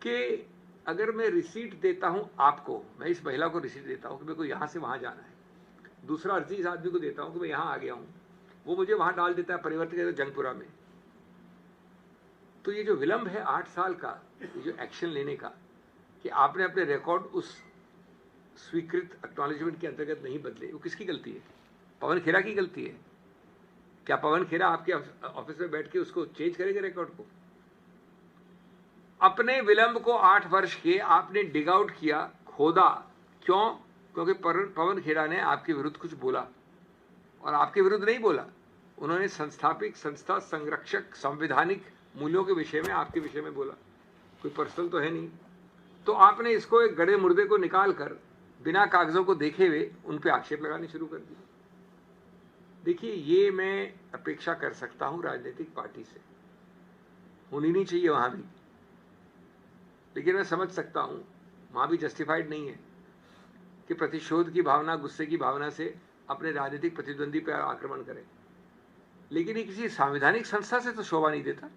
कि अगर मैं रिसीट देता हूं आपको, मैं इस महिला को रिसीट देता हूं कि मेरे को यहां से वहां जाना है, दूसरा अर्जी इस आदमी को देता हूं कि मैं यहां आ गया हूं, वो मुझे वहां डाल देता है परिवर्तित जंगपुरा में, तो ये जो विलंब है 8 साल का, ये जो एक्शन लेने का कि आपने अपने रिकॉर्ड उस स्वीकृत एक्नॉलेजमेंट के अंतर्गत नहीं बदले, वो किसकी गलती है? पवन खेरा की गलती है? क्या पवन खेरा आपके ऑफिस में बैठ के उसको चेंज करेगा रिकॉर्ड को? अपने विलंब को 8 वर्ष के आपने डिग आउट किया, खोदा। क्यों? क्योंकि पवन खेरा ने आपके विरुद्ध कुछ बोला, और आपके विरुद्ध नहीं बोला, उन्होंने संस्थापित संस्था संरक्षक संवैधानिक मूल्यों के विषय में आपके विषय में बोला, कोई पर्सनल तो है नहीं। तो आपने इसको एक गड़े मुर्दे को निकाल कर बिना कागजों को देखे हुए उन पे आक्षेप लगाने शुरू कर दिए। देखिए, ये मैं अपेक्षा कर सकता हूं राजनीतिक पार्टी से, होनी नहीं चाहिए वहां भी, लेकिन मैं समझ सकता हूं वहां भी जस्टिफाइड नहीं है कि प्रतिशोध की भावना, गुस्से की भावना से अपने राजनीतिक प्रतिद्वंदी पर आक्रमण करें, लेकिन ये किसी संवैधानिक संस्था से तो शोभा नहीं देता,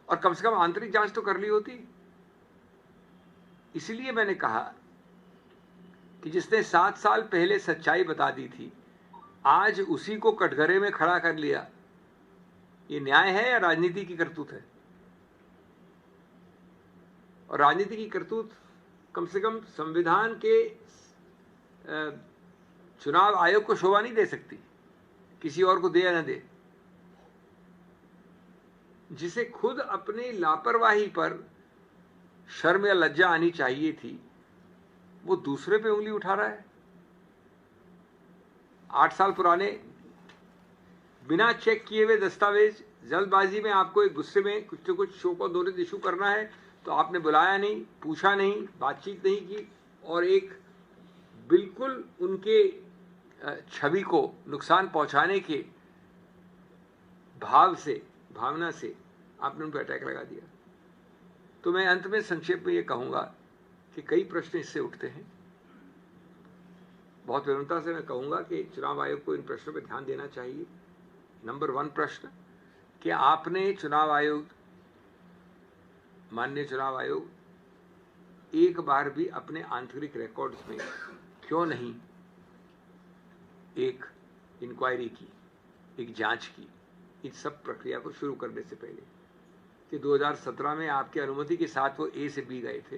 और कम से कम आंतरिक जांच तो कर ली होती। इसलिए मैंने कहा कि जिसने 7 साल पहले सच्चाई बता दी थी, आज उसी को कटघरे में खड़ा कर लिया, ये न्याय है या राजनीति की करतूत है? और राजनीति की करतूत कम से कम संविधान के चुनाव आयोग को शोभा नहीं दे सकती, किसी और को दे या न दे। जिसे खुद अपनी लापरवाही पर शर्म या लज्जा आनी चाहिए थी, वो दूसरे पे उंगली उठा रहा है। 8 साल पुराने बिना चेक किए हुए दस्तावेज, जल्दबाजी में आपको एक गुस्से में कुछ न कुछ शो को नोटिस इशू करना है, तो आपने बुलाया नहीं, पूछा नहीं, बातचीत नहीं की, और एक बिल्कुल उनके छवि को नुकसान पहुंचाने के भावना से आपने उन पर अटैक लगा दिया। तो मैं अंत में संक्षेप में ये कहूंगा कि कई प्रश्न इससे उठते हैं। बहुत विनम्रता से मैं कहूंगा कि चुनाव आयोग को इन प्रश्नों पर ध्यान देना चाहिए। नंबर 1 प्रश्न कि आपने चुनाव आयोग, माननीय चुनाव आयोग, एक बार भी अपने आंतरिक रिकॉर्ड्स में क्यों नहीं एक इंक्वायरी की, एक जांच की, इस सब प्रक्रिया को शुरू करने से पहले कि 2017 में आपकी अनुमति के साथ वो ए से बी गए थे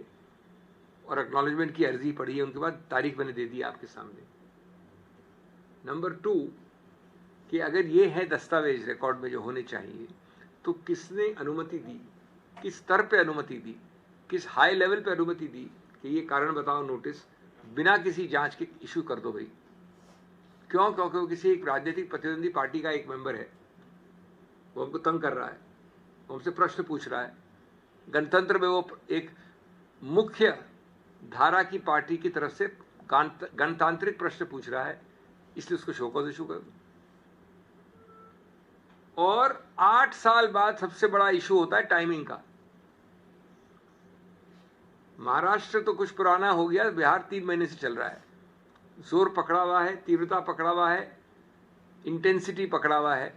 और एक्नॉलेजमेंट की अर्जी पड़ी है, उनके बाद तारीख मैंने दे दी आपके सामने। नंबर 2 कि अगर ये है दस्तावेज रिकॉर्ड में जो होने चाहिए, तो किसने अनुमति दी, किस स्तर पे अनुमति दी, किस हाई लेवल पे अनुमति दी कि ये कारण बताओ नोटिस बिना किसी जांच के इशू कर दो भाई। क्यों? क्योंकि वो किसी एक राजनीतिक प्रतिद्वंदी पार्टी का एक मेंबर है, वो हमको तंग कर रहा है, वो हमसे प्रश्न पूछ रहा है, गणतंत्र में वो एक मुख्य धारा की पार्टी की तरफ से गणतांत्रिक प्रश्न पूछ रहा है, इसलिए उसको शो कॉज इशू कर दो। और 8 साल बाद सबसे बड़ा इशू होता है टाइमिंग का। महाराष्ट्र तो कुछ पुराना हो गया, बिहार 3 महीने से चल रहा है, जोर पकड़ा हुआ है, तीव्रता पकड़ा हुआ है, इंटेंसिटी पकड़ा हुआ है,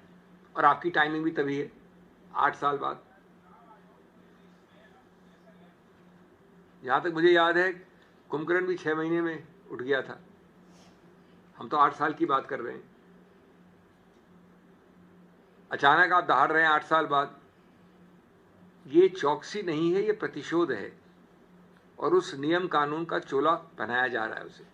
और आपकी टाइमिंग भी तभी है 8 साल बाद। जहां तक मुझे याद है कुंभकर्ण भी 6 महीने में उठ गया था, हम तो 8 साल की बात कर रहे हैं। अचानक आप दहाड़ रहे हैं 8 साल बाद। ये चौकसी नहीं है, ये प्रतिशोध है, और उस नियम कानून का चोला पहनाया जा रहा है उसे।